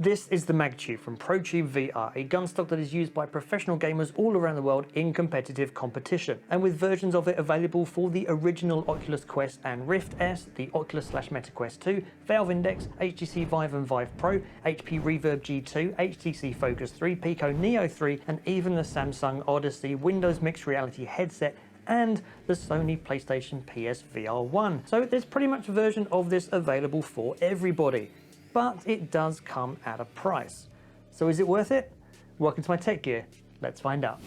This is the MagTube from ProTube VR, a gun stock that is used by professional gamers all around the world in competitive competition, and with versions of it available for the original Oculus Quest and Rift S, the Oculus/Meta Quest 2, Valve Index, HTC Vive and Vive Pro, HP Reverb G2, HTC Focus 3, Pico Neo 3, and even the Samsung Odyssey Windows Mixed Reality headset and the Sony PlayStation PSVR 1. So there's pretty much a version of this available for everybody. But it does come at a price. So is it worth it? Welcome to my tech gear. Let's find out.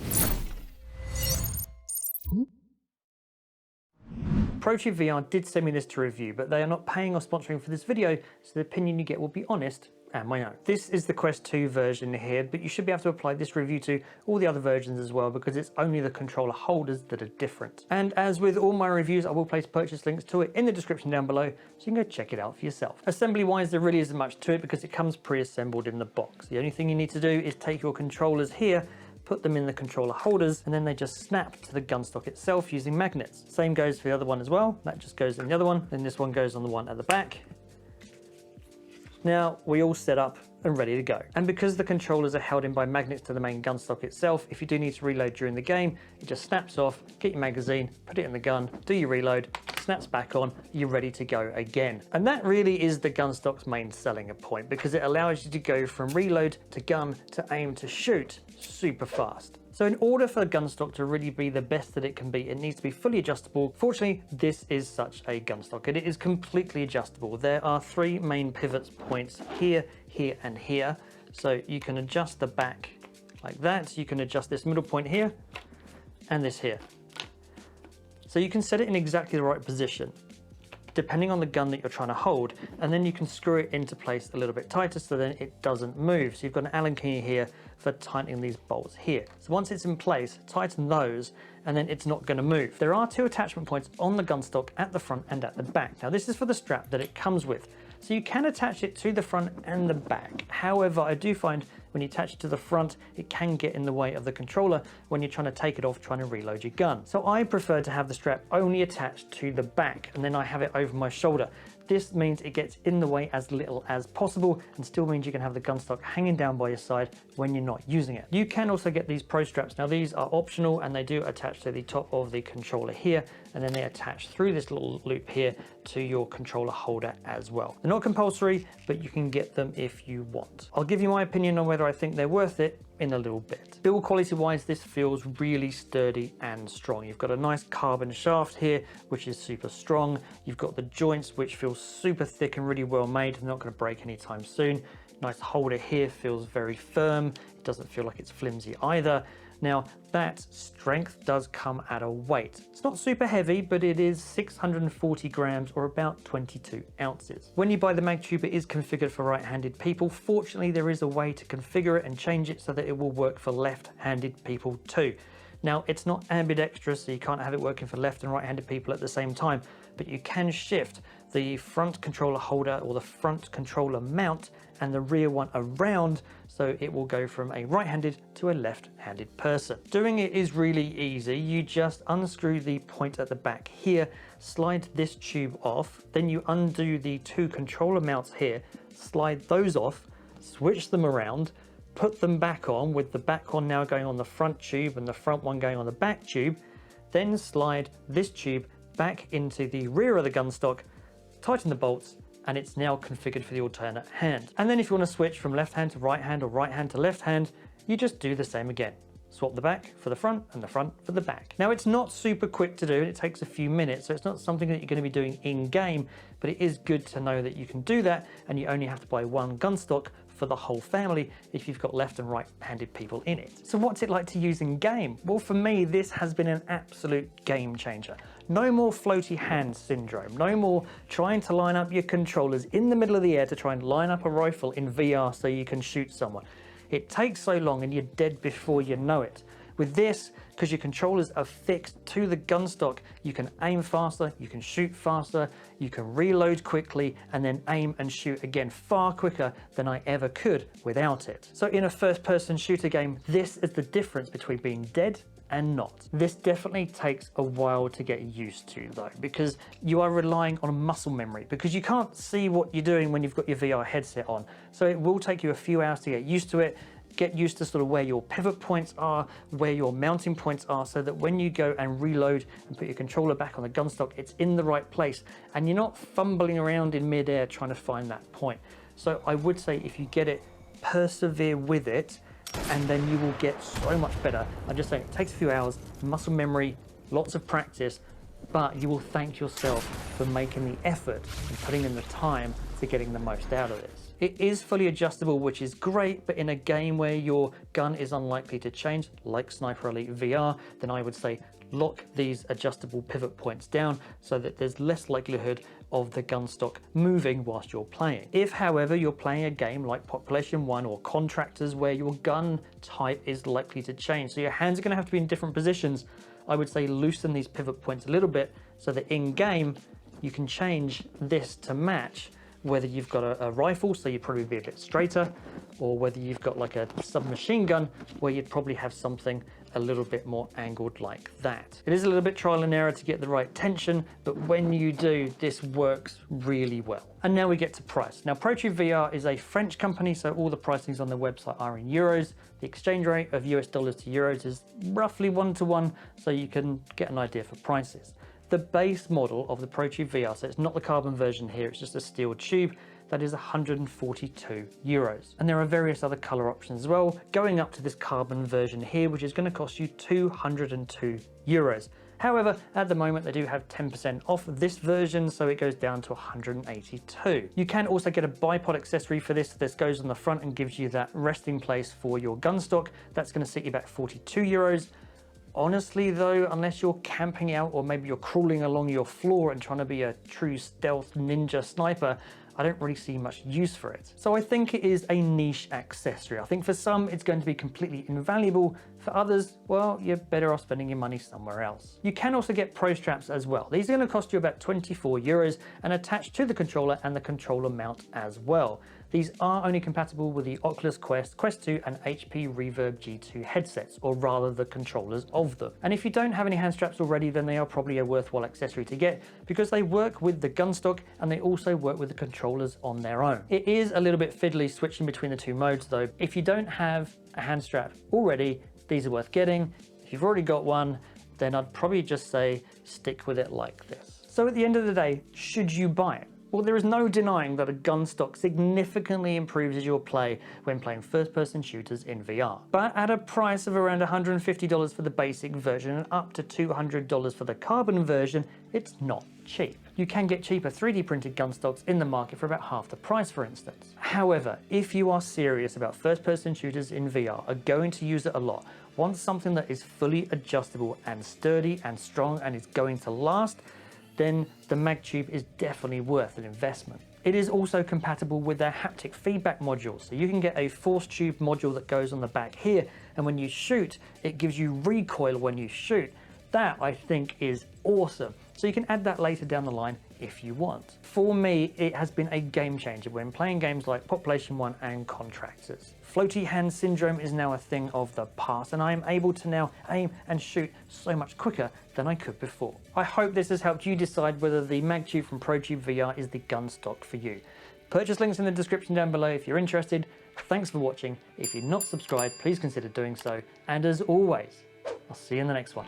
ProTube VR did send me this to review, but they are not paying or sponsoring for this video, so the opinion you get will be honest and my own. This is the Quest 2 version here, but you should be able to apply this review to all the other versions as well, because it's only the controller holders that are different. And as with all my reviews, I will place purchase links to it in the description down below, so you can go check it out for yourself. Assembly wise, there really isn't much to it because it comes pre-assembled in the box. The only thing you need to do is take your controllers here, put them in the controller holders, and then they just snap to the gun stock itself using magnets. Same goes for the other one as well. That just goes in the other one, then this one goes on the one at the back. Now we're all set up and ready to go. And because the controllers are held in by magnets to the main gun stock itself, if you do need to reload during the game, it just snaps off, get your magazine, put it in the gun, do your reload, snaps back on, you're ready to go again. And that really is the gun stock's main selling point, because it allows you to go from reload to gun to aim to shoot super fast. So in order for the gun stock to really be the best that it can be, it needs to be fully adjustable. Fortunately, this is such a gun stock, and it is completely adjustable. There are three main pivots points here, here, and here. So you can adjust the back like that. You can adjust this middle point here and this here. So you can set it in exactly the right position, depending on the gun that you're trying to hold, and then you can screw it into place a little bit tighter so then it doesn't move. So you've got an Allen key here for tightening these bolts here. So once it's in place, tighten those, and then it's not going to move. There are two attachment points on the gun stock at the front and at the back. Now this is for the strap that it comes with. So you can attach it to the front and the back. However, I do find when you attach it to the front, it can get in the way of the controller when you're trying to take it off, trying to reload your gun. So I prefer to have the strap only attached to the back, and then I have it over my shoulder. This means it gets in the way as little as possible, and still means you can have the gun stock hanging down by your side when you're not using it. You can also get these Pro straps. Now these are optional, and they do attach to the top of the controller here, and then they attach through this little loop here to your controller holder as well. They're not compulsory, but you can get them if you want. I'll give you my opinion on whether I think they're worth it in a little bit. Build quality wise, this feels really sturdy and strong. You've got a nice carbon shaft here, which is super strong. You've got the joints, which feel super thick and really well made. They're not going to break anytime soon. Nice holder here, feels very firm. It doesn't feel like it's flimsy either. Now that strength does come at a weight. It's not super heavy, but it is 640 grams or about 22 ounces. When you buy the MagTube, it is configured for right-handed people. Fortunately, there is a way to configure it and change it so that it will work for left-handed people too. Now, it's not ambidextrous, so you can't have it working for left and right-handed people at the same time, but you can shift the front controller holder or the front controller mount and the rear one around, so it will go from a right-handed to a left-handed person. Doing it is really easy. You just unscrew the point at the back here, slide this tube off, then you undo the two controller mounts here, slide those off, switch them around, put them back on with the back one now going on the front tube and the front one going on the back tube, then slide this tube back into the rear of the gun stock, tighten the bolts, and it's now configured for the alternate hand. And then if you want to switch from left hand to right hand or right hand to left hand, you just do the same again. Swap the back for the front and the front for the back. Now it's not super quick to do, and it takes a few minutes, so it's not something that you're going to be doing in game, but it is good to know that you can do that, and you only have to buy one gun stock for the whole family if you've got left and right-handed people in it. So what's it like to use in game? Well, for me, this has been an absolute game changer. No more floaty hand syndrome. No more trying to line up your controllers in the middle of the air to try and line up a rifle in VR so you can shoot someone. It takes so long and you're dead before you know it. With this, because your controllers are fixed to the gun stock, you can aim faster, you can shoot faster, you can reload quickly, and then aim and shoot again far quicker than I ever could without it. So in a first-person shooter game, this is the difference between being dead and not. This definitely takes a while to get used to though, because you are relying on muscle memory, because you can't see what you're doing when you've got your VR headset on. So it will take you a few hours to get used to it, get used to sort of where your pivot points are, where your mounting points are, so that when you go and reload and put your controller back on the gun stock, it's in the right place and you're not fumbling around in midair trying to find that point. So I would say if you get it, persevere with it, and then you will get so much better. I'm just saying it takes a few hours, muscle memory, lots of practice, but you will thank yourself for making the effort and putting in the time to getting the most out of this. It is fully adjustable, which is great, but in a game where your gun is unlikely to change, like Sniper Elite VR, then I would say lock these adjustable pivot points down so that there's less likelihood of the gun stock moving whilst you're playing. If, however, you're playing a game like Population 1 or Contractors where your gun type is likely to change, so your hands are going to have to be in different positions, I would say loosen these pivot points a little bit so that in game you can change this to match whether you've got a rifle, so you'd probably be a bit straighter, or whether you've got like a submachine gun where you'd probably have something a little bit more angled like that. It is a little bit trial and error to get the right tension, but when you do, this works really well. And now we get to price. Now, ProTube VR is a French company, so all the pricings on their website are in euros. The exchange rate of US dollars to euros is roughly 1-to-1, so you can get an idea for prices. The base model of the ProTube VR, so it's not the carbon version here, it's just a steel tube, that is 142 euros. And there are various other color options as well, going up to this carbon version here, which is going to cost you 202 euros. However, at the moment they do have 10% off this version, so it goes down to 182. You can also get a bipod accessory for this. This goes on the front and gives you that resting place for your gun stock. That's going to set you back 42 euros. Honestly though, unless you're camping out or maybe you're crawling along your floor and trying to be a true stealth ninja sniper, I don't really see much use for it. So I think it is a niche accessory. I think for some it's going to be completely invaluable. For others, well, you're better off spending your money somewhere else. You can also get pro straps as well. These are going to cost you about 24 euros and attach to the controller and the controller mount as well. These are only compatible with the Oculus Quest, Quest 2 and HP Reverb G2 headsets, or rather the controllers of them. And if you don't have any hand straps already, then they are probably a worthwhile accessory to get because they work with the gun stock and they also work with the controllers on their own. It is a little bit fiddly switching between the two modes though. If you don't have a hand strap already, these are worth getting. If you've already got one, then I'd probably just say stick with it like this. So at the end of the day, should you buy it? Well, there is no denying that a gun stock significantly improves your play when playing first-person shooters in VR. But at a price of around $150 for the basic version and up to $200 for the carbon version, it's not cheap. You can get cheaper 3D printed gun stocks in the market for about half the price, for instance. However, if you are serious about first-person shooters in VR, are going to use it a lot, want something that is fully adjustable and sturdy and strong and is going to last, then the MagTube is definitely worth an investment. It is also compatible with their haptic feedback module, so you can get a force tube module that goes on the back here, and when you shoot, it gives you recoil when you shoot. That, I think, is awesome. So you can add that later down the line if you want. For me, it has been a game changer when playing games like Population 1 and Contractors. Floaty hand syndrome is now a thing of the past, and I am able to now aim and shoot so much quicker than I could before. I hope this has helped you decide whether the MagTube from ProTube VR is the gun stock for you. Purchase links in the description down below if you're interested. Thanks for watching. If you're not subscribed, please consider doing so. And as always, I'll see you in the next one.